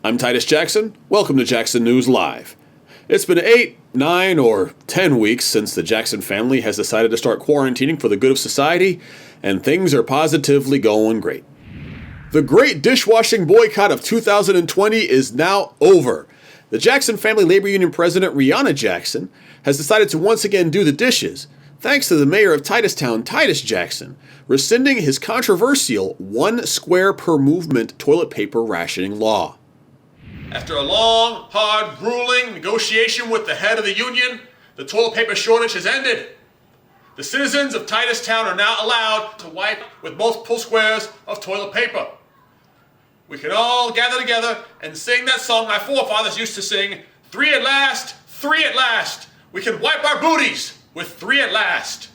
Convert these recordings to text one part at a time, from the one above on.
I'm Titus Jackson. Welcome to Jackson News Live. It's been 8, 9, or 10 weeks since the Jackson family has decided to start quarantining for the good of society, and things are positively going great. The great dishwashing boycott of 2020 is now over. The Jackson Family Labor Union President, Rihanna Jackson, has decided to once again do the dishes, thanks to the mayor of Titustown, Titus Jackson, rescinding his controversial 1 square per movement toilet paper rationing law. After a long, hard, grueling negotiation with the head of the union, the toilet paper shortage has ended. The citizens of Titustown are now allowed to wipe with multiple squares of toilet paper. We can all gather together and sing that song my forefathers used to sing, 3 at last, 3 at last. We can wipe our booties with 3 at last.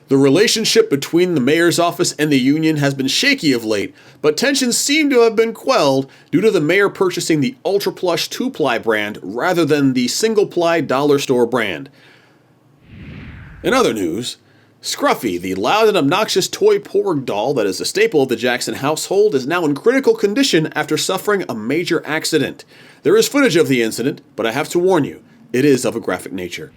The relationship between the mayor's office and the union has been shaky of late, but tensions seem to have been quelled due to the mayor purchasing the Ultra Plush 2-ply brand rather than the single-ply dollar store brand. In other news, Scruffy, the loud and obnoxious toy porg doll that is a staple of the Jackson household, is now in critical condition after suffering a major accident. There is footage of the incident, but I have to warn you, it is of a graphic nature.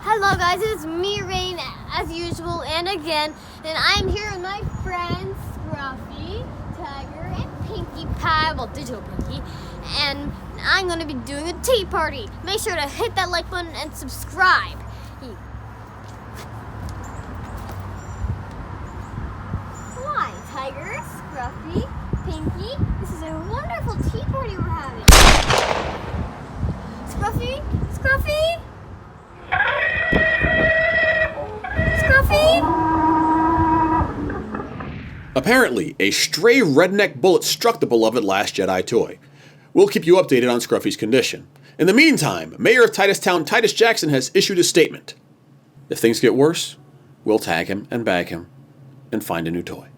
Hello guys, it's me, Rain, as usual, and again, and I'm here with my friends, Scruffy, Tiger, and Pinkie Pie, well, Digital Pinkie, and I'm going to be doing a tea party. Make sure to hit that like button and subscribe. Why, Tiger, Scruffy, Pinkie, this is a wonderful tea party we're having. Scruffy? Scruffy? Apparently, a stray redneck bullet struck the beloved Last Jedi toy. We'll keep you updated on Scruffy's condition. In the meantime, Mayor of Titustown, Titus Jackson, has issued a statement. If things get worse, we'll tag him and bag him and find a new toy.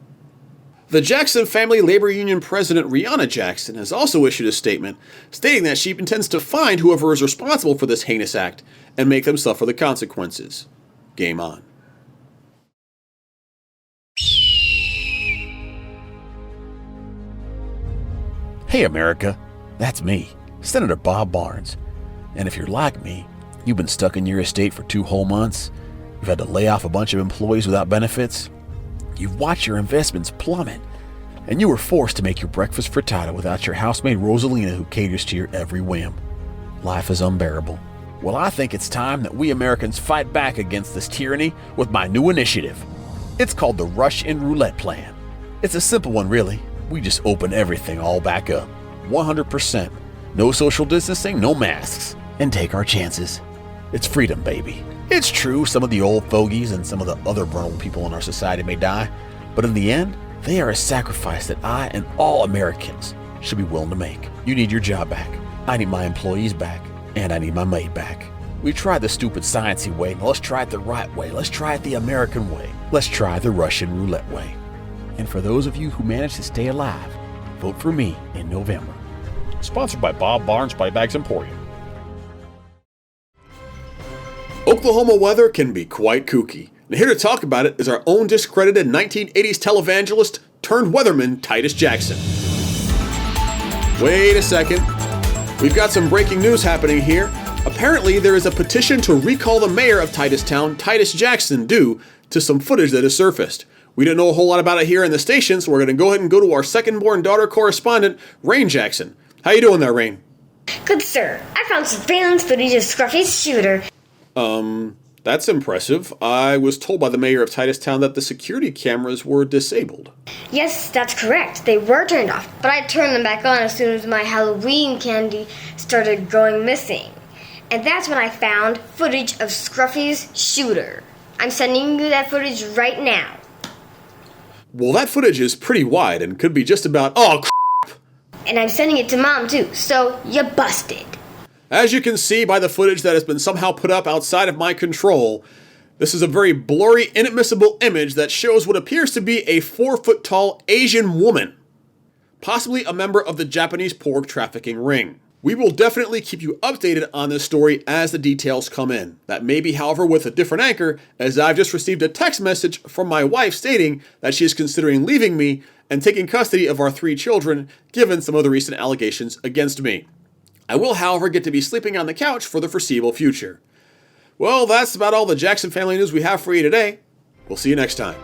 The Jackson Family Labor Union President, Rihanna Jackson, has also issued a statement stating that she intends to find whoever is responsible for this heinous act and make them suffer the consequences. Game on. Hey America, that's me, Senator Bob Barnes. And if you're like me, you've been stuck in your estate for 2 whole months, you've had to lay off a bunch of employees without benefits, you've watched your investments plummet, and you were forced to make your breakfast frittata without your housemaid Rosalina who caters to your every whim. Life is unbearable. Well, I think it's time that we Americans fight back against this tyranny with my new initiative. It's called the Rush-In Roulette Plan. It's a simple one, really. We just open everything all back up, 100%. No social distancing, no masks, and take our chances. It's freedom, baby. It's true, some of the old fogies and some of the other vulnerable people in our society may die, but in the end, they are a sacrifice that I and all Americans should be willing to make. You need your job back. I need my employees back, and I need my maid back. We tried the stupid sciencey way, now let's try it the right way. Let's try it the American way. Let's try the Russian roulette way. And for those of you who manage to stay alive, vote for me in November. Sponsored by Bob Barnes Body Bags Emporium. Oklahoma weather can be quite kooky. And here to talk about it is our own discredited 1980s televangelist turned weatherman, Titus Jackson. Wait a second. We've got some breaking news happening here. Apparently, there is a petition to recall the mayor of Titustown, Titus Jackson, due to some footage that has surfaced. We don't know a whole lot about it here in the station, so we're going to go ahead and go to our second-born daughter correspondent, Rain Jackson. How you doing there, Rain? Good, sir. I found surveillance footage of Scruffy's shooter. That's impressive. I was told by the mayor of Titustown that the security cameras were disabled. Yes, that's correct. They were turned off, but I turned them back on as soon as my Halloween candy started going missing. And that's when I found footage of Scruffy's shooter. I'm sending you that footage right now. Well, that footage is pretty wide and could be just about, And I'm sending it to Mom, too, so you busted. As you can see by the footage that has been somehow put up outside of my control, this is a very blurry, inadmissible image that shows what appears to be a 4-foot-tall Asian woman, possibly a member of the Japanese pork trafficking ring. We will definitely keep you updated on this story as the details come in. That may be, however, with a different anchor, as I've just received a text message from my wife stating that she is considering leaving me and taking custody of our 3 children, given some of the recent allegations against me. I will, however, get to be sleeping on the couch for the foreseeable future. Well, that's about all the Jackson family news we have for you today. We'll see you next time.